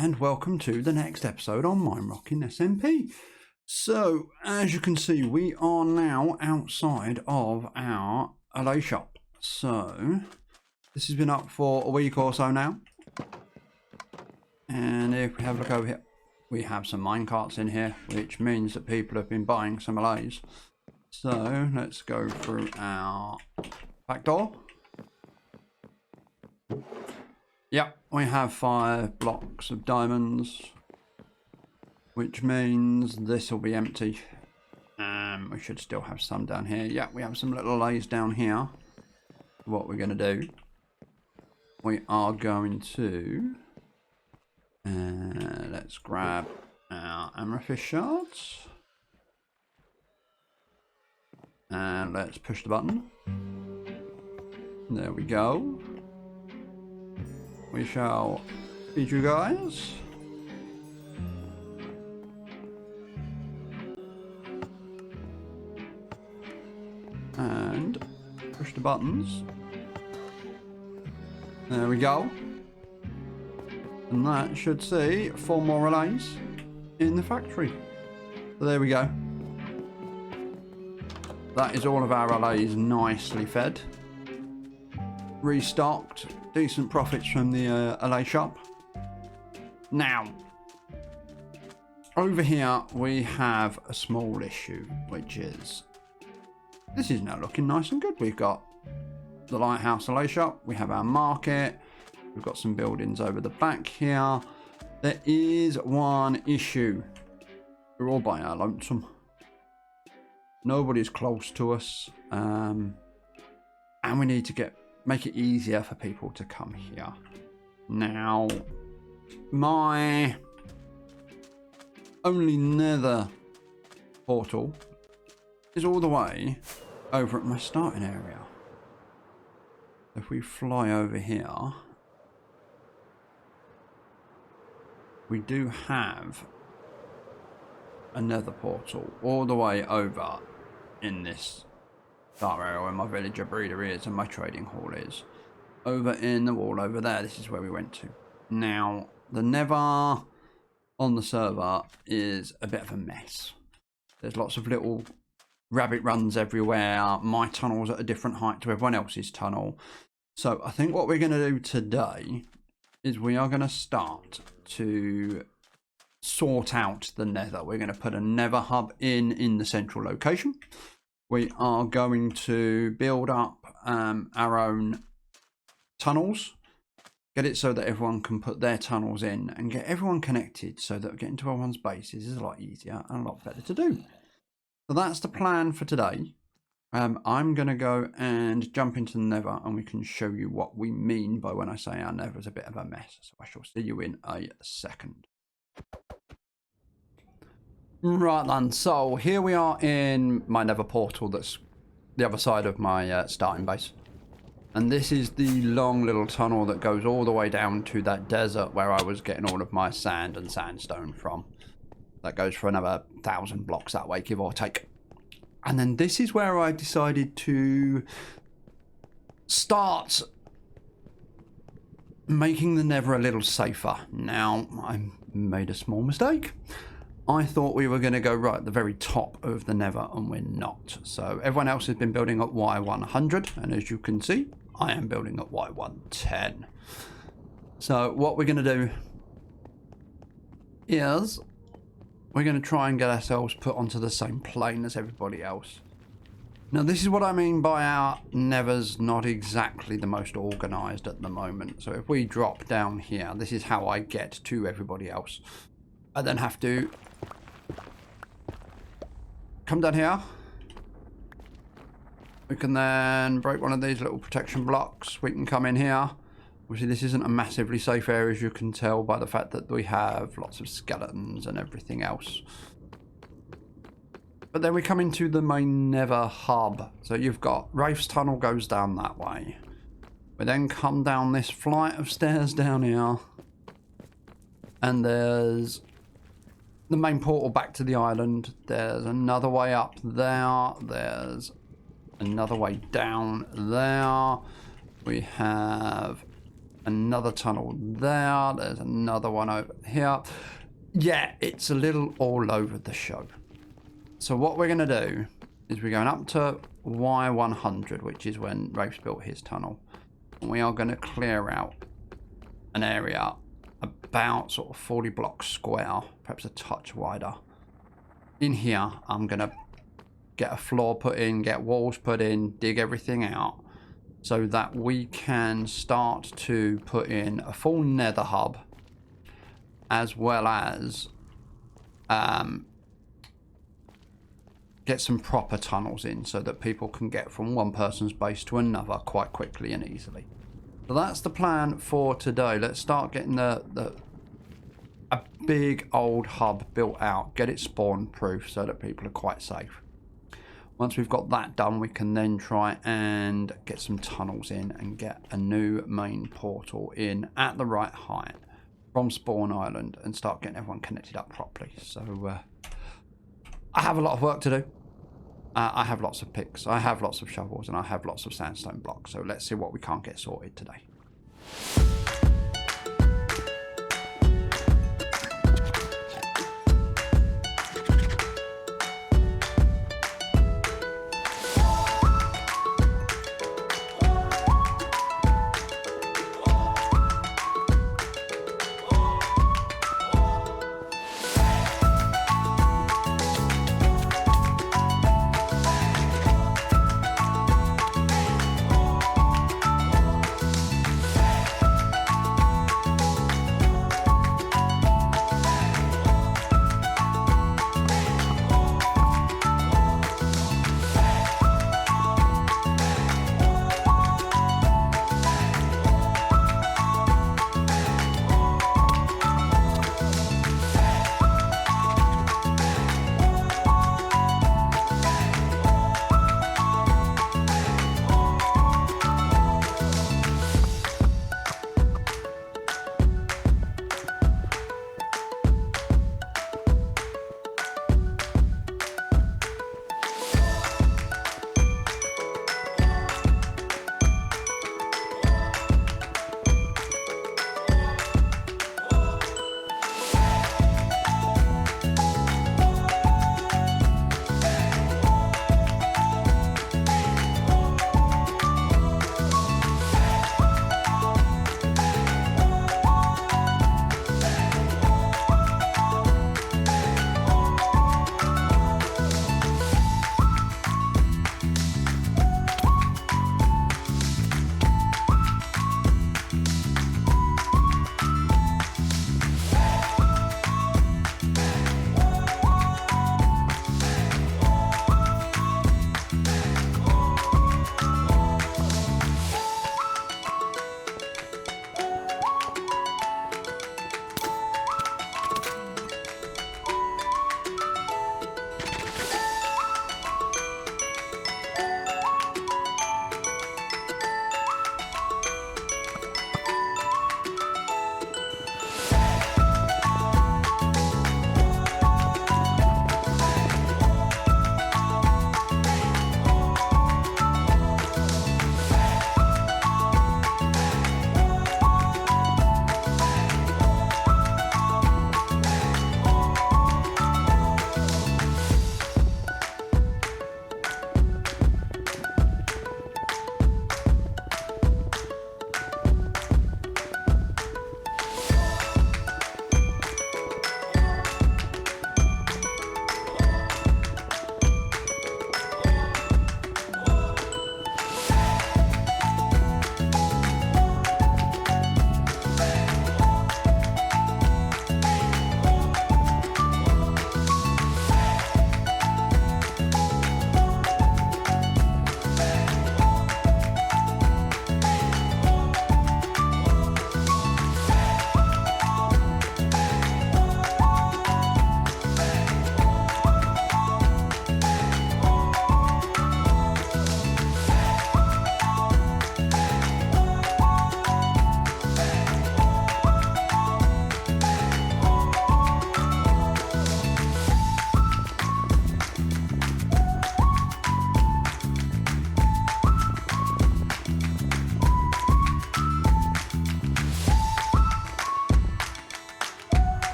and welcome to the next episode on Minerockin SMP. So, as you can see, we are now outside of our LA shop. So, this has been up for a week or so now. And if we have a look over here, we have some minecarts in here, which means that people have been buying some LAs. So, let's go through our back door. Yep, we have 5 blocks of diamonds, which means this will be empty. We should still have some down here. Yeah, we have some little lays down here. What we're going to do, we are going to, let's grab our amethyst shards. And let's push the button. There we go. We shall feed you guys. And push the buttons. There we go. And that should see 4 more relays in the factory. So there we go. That is all of our relays nicely fed. Restocked. Decent profits from the LA shop. Now, over here we have a small issue, which is this is now looking nice and good. We've got the Lighthouse LA shop, we have our market, we've got some buildings over the back here. There is one issue. We're all by our lonesome. Nobody's close to us, and we need to make it easier for people to come here. Now, my only nether portal is all the way over at my starting area. If we fly over here, we do have a nether portal all the way over in this start area where my villager breeder is and my trading hall is. Over in the wall over there, this is where we went to. Now, the nether on the server is a bit of a mess. There's lots of little rabbit runs everywhere. My tunnel's at a different height to everyone else's tunnel. So I think what we're going to do today is we are going to start to sort out the nether. We're going to put a Nether-hub in the central location. We are going to build up our own tunnels, get it so that everyone can put their tunnels in and get everyone connected so that getting to everyone's bases is a lot easier and a lot better to do. So that's the plan for today. I'm going to go and jump into the nether and we can show you what we mean by when I say our nether is a bit of a mess. So I shall see you in a second. Right then, so here we are in my nether portal that's the other side of my starting base. And this is the long little tunnel that goes all the way down to that desert where I was getting all of my sand and sandstone from. That goes for another 1,000 blocks that way, give or take. And then this is where I decided to start making the nether a little safer. Now, I made a small mistake. I thought we were going to go right at the very top of the nether, and we're not. So everyone else has been building at Y100, and as you can see, I am building at Y110. So what we're going to do is we're going to try and get ourselves put onto the same plane as everybody else. Now this is what I mean by our nether's not exactly the most organised at the moment. So if we drop down here, this is how I get to everybody else. I then have to come down here. We can then break one of these little protection blocks. We can come in here. Obviously this isn't a massively safe area, as you can tell by the fact that we have lots of skeletons and everything else. But then we come into the main Nether-hub. So you've got Rafe's tunnel goes down that way. We then come down this flight of stairs down here. And there's the main portal back to the island. There's another way up there. There's another way down there. We have Another tunnel there. There's another one over here. Yeah, it's a little all over the show. So what we're going to do is we're going up to Y100, which is when Rafe's built his tunnel. And we are going to clear out an area about sort of 40 blocks square, perhaps a touch wider. In here, I'm going to get a floor put in, get walls put in, dig everything out so that we can start to put in a full nether hub as well as get some proper tunnels in so that people can get from one person's base to another quite quickly and easily. So that's the plan for today. Let's start getting a big old hub built out, get it spawn proof so that people are quite safe. Once we've got that done, we can then try and get some tunnels in and get a new main portal in at the right height from Spawn Island and start getting everyone connected up properly. So I have a lot of work to do. I have lots of picks, I have lots of shovels, and I have lots of sandstone blocks. So let's see what we can't get sorted today.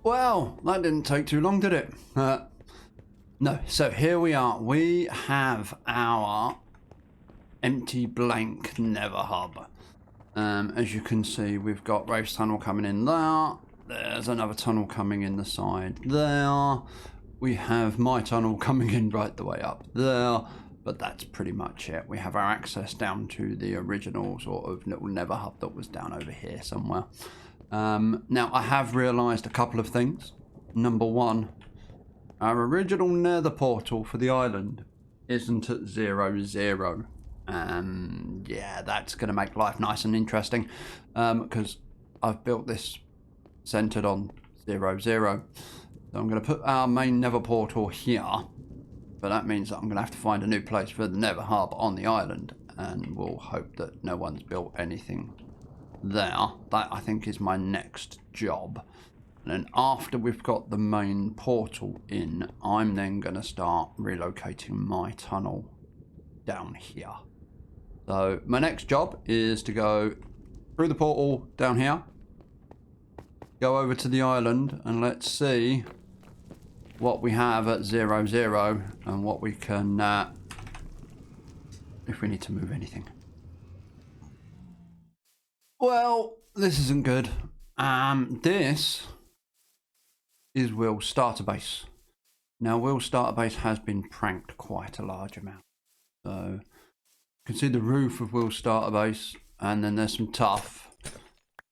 Well, that didn't take too long, did it? No, so here we are. We have our empty blank Nether-hub. As you can see, we've got Wraith's tunnel coming in there. There's another tunnel coming in the side there. We have my tunnel coming in right the way up there. But that's pretty much it. We have our access down to the original sort of little Nether-hub that was down over here somewhere. Now, I have realised a couple of things. Number one, our original nether portal for the island isn't at 0, 0. Yeah, that's going to make life nice and interesting, because I've built this centered on 0, 0. So I'm going to put our main nether portal here, but that means that I'm going to have to find a new place for the nether hub on the island, and we'll hope that no one's built anything there. That, I think, is my next job. And then after we've got the main portal in, I'm then going to start relocating my tunnel down here. So my next job is to go through the portal down here, go over to the island, and let's see what we have at 0, 0 and what we can, if we need to move anything. Well, this isn't good. This is Will's starter base. Now, Will's starter base has been pranked quite a large amount. So, you can see the roof of Will's starter base, and then there's some tuff,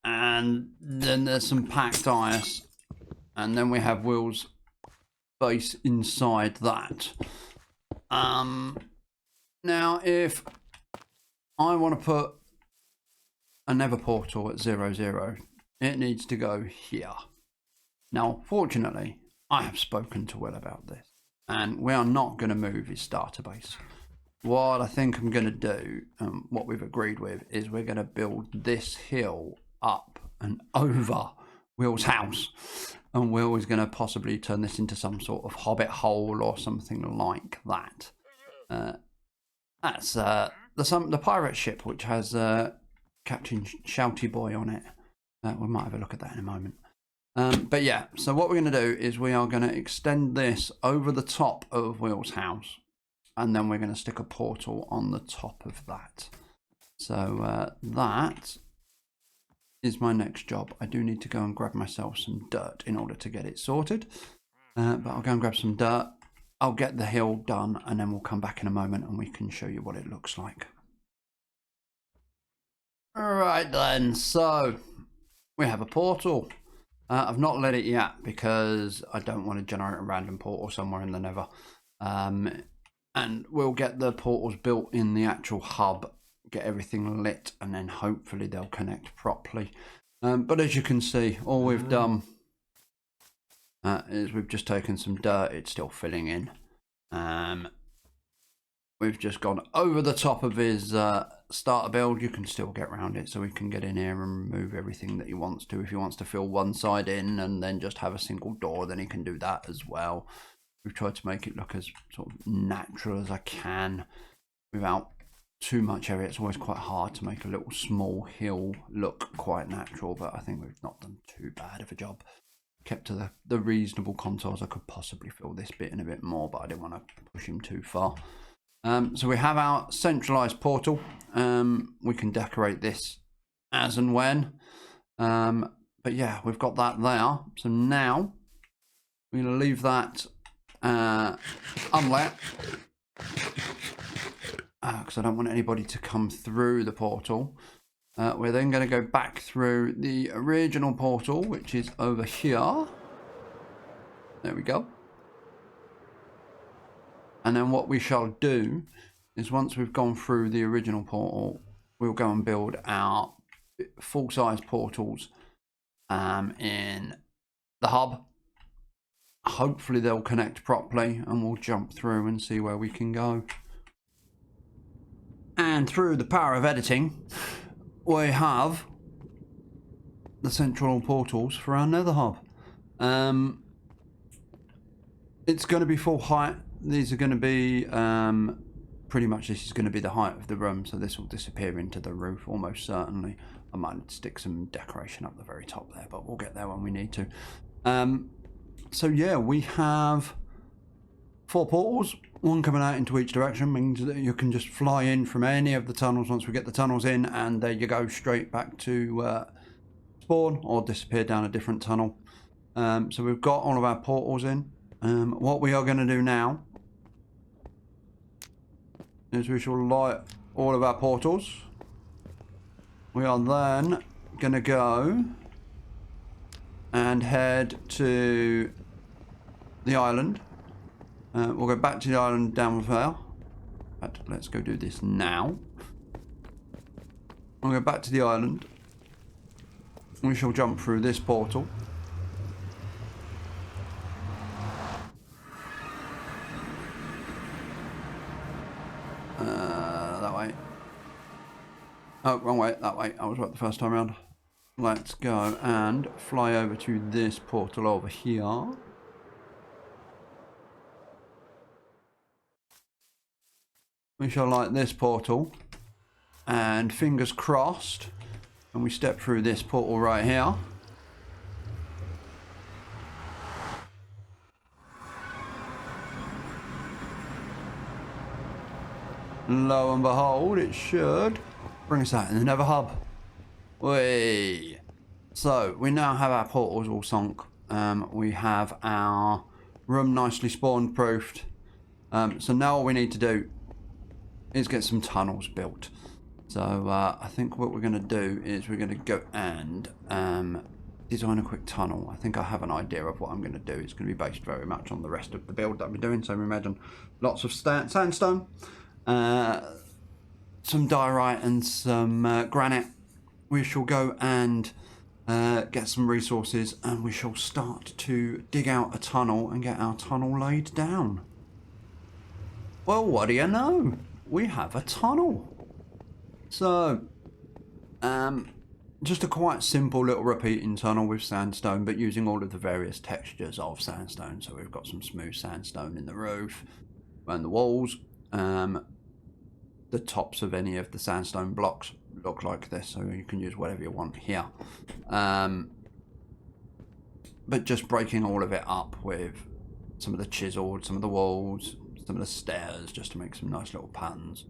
and then there's some packed ice, and then we have Will's base inside that. Now, if I want to put a nether portal at 0, 0, it needs to go here. Now, fortunately, I have spoken to Will about this, and we are not going to move his starter base. What I think I'm going to do, what we've agreed with, is we're going to build this hill up and over Will's house, and Will is going to possibly turn this into some sort of hobbit hole or something like that. That's the pirate ship, which has Captain Shouty Boy on it. We might have a look at that in a moment. But yeah, so what we're going to do is we are going to extend this over the top of Will's house, and then we're going to stick a portal on the top of that. So that is my next job. I do need to go and grab myself some dirt in order to get it sorted. But I'll go and grab some dirt. I'll get the hill done, and then we'll come back in a moment and we can show you what it looks like. Alright then, so we have a portal. I've not lit it yet because I don't want to generate a random portal somewhere in the Nether. And we'll get the portals built in the actual hub, get everything lit, and then hopefully they'll connect properly. But as you can see, all we've done is we've just taken some dirt. It's still filling in. We've just gone over the top of his starter build. You can still get around it, so we can get in here and remove everything that he wants to. If he wants to fill one side in and then just have a single door, then he can do that as well. We've tried to make it look as sort of natural as I can without too much area. It's always quite hard to make a little small hill look quite natural, but I think we've not done too bad of a job. Kept to the reasonable contours. I could possibly fill this bit in a bit more, but I didn't want to push him too far. So we have our centralized portal. We can decorate this as and when. But yeah, we've got that there. So now we're going to leave that unlit, because I don't want anybody to come through the portal. We're then going to go back through the original portal, which is over here. There we go. And then what we shall do is once we've gone through the original portal, we'll go and build our full-size portals in the hub. Hopefully they'll connect properly and we'll jump through and see where we can go. And through the power of editing, we have the central portals for our Nether-hub. It's going to be full height. These are going to be pretty much, this is going to be the height of the room, so this will disappear into the roof almost certainly. I might stick some decoration up the very top there, but we'll get there when we need to. So yeah, we have 4 portals, one coming out into each direction, means that you can just fly in from any of the tunnels once we get the tunnels in, and there you go, straight back to spawn or disappear down a different tunnel. So we've got all of our portals in. What we are going to do now is we shall light all of our portals. We are then going to go and head to the island. We'll go back to the island down there. But let's go do this now. We'll go back to the island. We shall jump through this portal. That way. Oh, wrong way. That way. I was right the first time around. Let's go and fly over to this portal over here. We shall light this portal. And fingers crossed. And we step through this portal right here. Lo and behold, it should bring us out in the Nether-hub. Whee! So, we now have our portals all sunk. We have our room nicely spawn-proofed. So now all we need to do is get some tunnels built. So, I think what we're going to do is we're going to go and design a quick tunnel. I think I have an idea of what I'm going to do. It's going to be based very much on the rest of the build that we're doing. So, we imagine lots of sandstone. Some diorite and some granite. We shall go and get some resources, and we shall start to dig out a tunnel and get our tunnel laid down. Well, what do you know? We have a tunnel. So, just a quite simple little repeating tunnel with sandstone, but using all of the various textures of sandstone. So we've got some smooth sandstone in the roof and the walls. The tops of any of the sandstone blocks look like this, so you can use whatever you want here. But just breaking all of it up with some of the chiseled, some of the walls, some of the stairs, just to make some nice little patterns.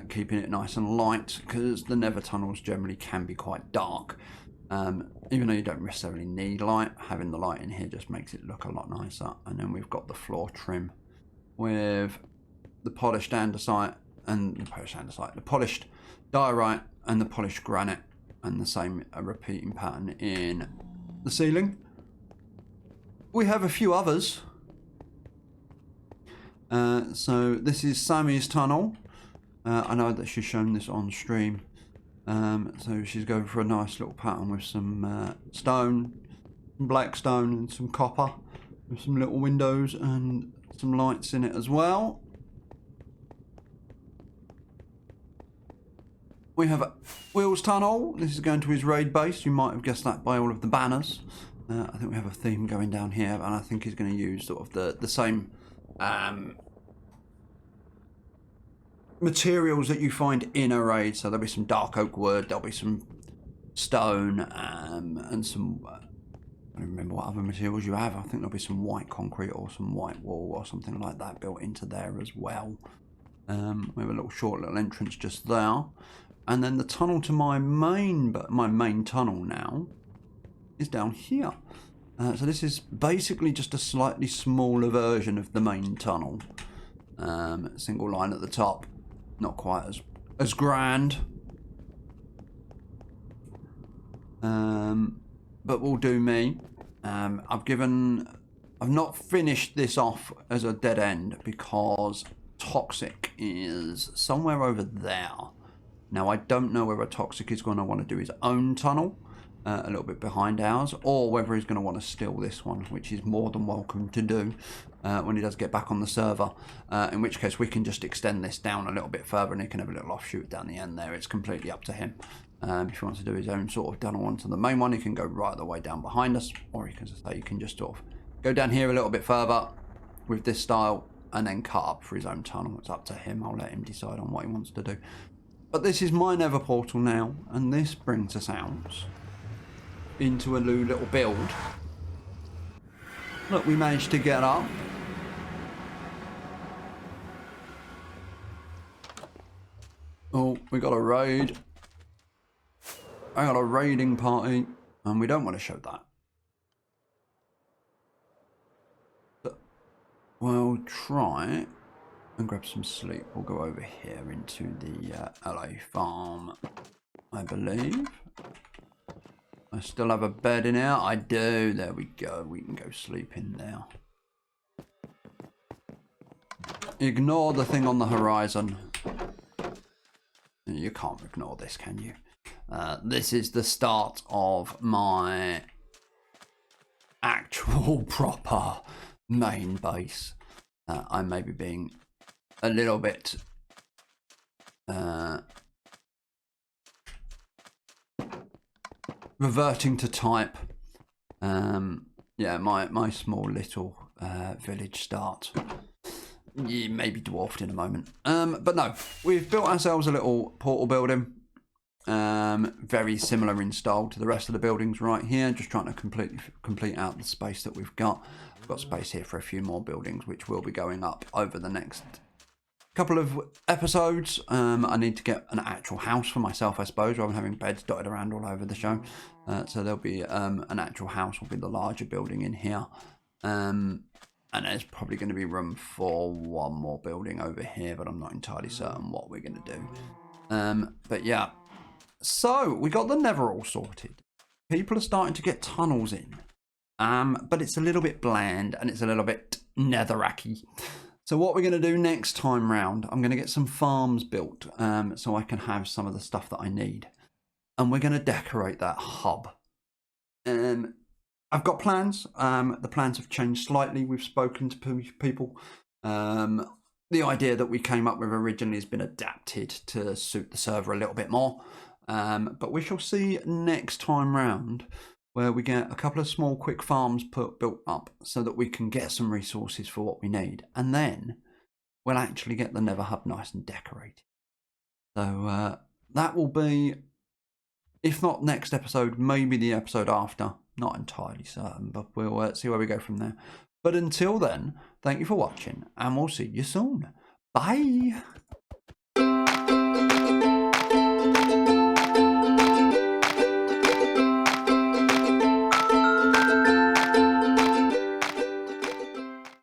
Keeping it nice and light, because the Nether tunnels generally can be quite dark. Even though you don't necessarily need light, having the light in here just makes it look a lot nicer. And then we've got the floor trim with the polished andesite and the polished diorite and the polished granite, and the same repeating pattern in the ceiling. We have a few others. So this is Sammy's tunnel. I know that she's shown this on stream. So she's going for a nice little pattern with some stone, some black stone and some copper, with some little windows and some lights in it as well. We have Will's tunnel. This is going to his raid base. You might have guessed that by all of the banners. I think we have a theme going down here, and I think he's going to use sort of the same materials that you find in a raid. So there'll be some dark oak wood, there'll be some stone, and some I don't remember what other materials you have. I think there'll be some white concrete or some white wall or something like that built into there as well. We have a little short little entrance just there. And then the tunnel to my main tunnel now is down here. So this is basically just a slightly smaller version of the main tunnel. Single line at the top, not quite as grand. But will do me. I've not finished this off as a dead end because Toxic is somewhere over there. Now, I don't know whether Toxic is going to want to do his own tunnel, a little bit behind ours, or whether he's going to want to steal this one, which he's more than welcome to do when he does get back on the server, in which case we can just extend this down a little bit further and he can have a little offshoot down the end there. It's completely up to him. If he wants to do his own sort of tunnel onto the main one, he can go right the way down behind us, or he can just sort of go down here a little bit further with this style and then cut up for his own tunnel. It's up to him. I'll let him decide on what he wants to do. But this is my Nether portal now, and this brings us out into a new little build Look, we managed to get up. Oh, we got a raid. I got a raiding party, and we don't want to show that. But we'll try and grab some sleep. We'll go over here into the LA farm, I believe. I still have a bed in here. I do. There we go. We can go sleep in there. Ignore the thing on the horizon. You can't ignore this, can you? This is the start of my actual proper main base. I may be being a little bit reverting to type. Yeah, my small little village start. Yeah, maybe dwarfed in a moment. But no, we've built ourselves a little portal building. Very similar in style to the rest of the buildings right here. Just trying to complete out the space that we've got. We've got space here for a few more buildings, which will be going up over the next couple of episodes. I need to get an actual house for myself, I suppose, rather than having beds dotted around all over the show. So there'll be an actual house will be the larger building in here. And there's probably going to be room for one more building over here, but I'm not entirely certain what we're going to do. But yeah, so we got the Nether all sorted. People are starting to get tunnels in, but it's a little bit bland and it's a little bit netherracky. So what we're going to do next time round, I'm going to get some farms built so I can have some of the stuff that I need. And we're going to decorate that hub. I've got plans. The plans have changed slightly. We've spoken to people. The idea that we came up with originally has been adapted to suit the server a little bit more. But we shall see next time round where we get a couple of small quick farms built up so that we can get some resources for what we need. And then we'll actually get the Nether-hub nice and decorated. So that will be, if not next episode, maybe the episode after. Not entirely certain, but we'll see where we go from there. But until then, thank you for watching, and we'll see you soon. Bye!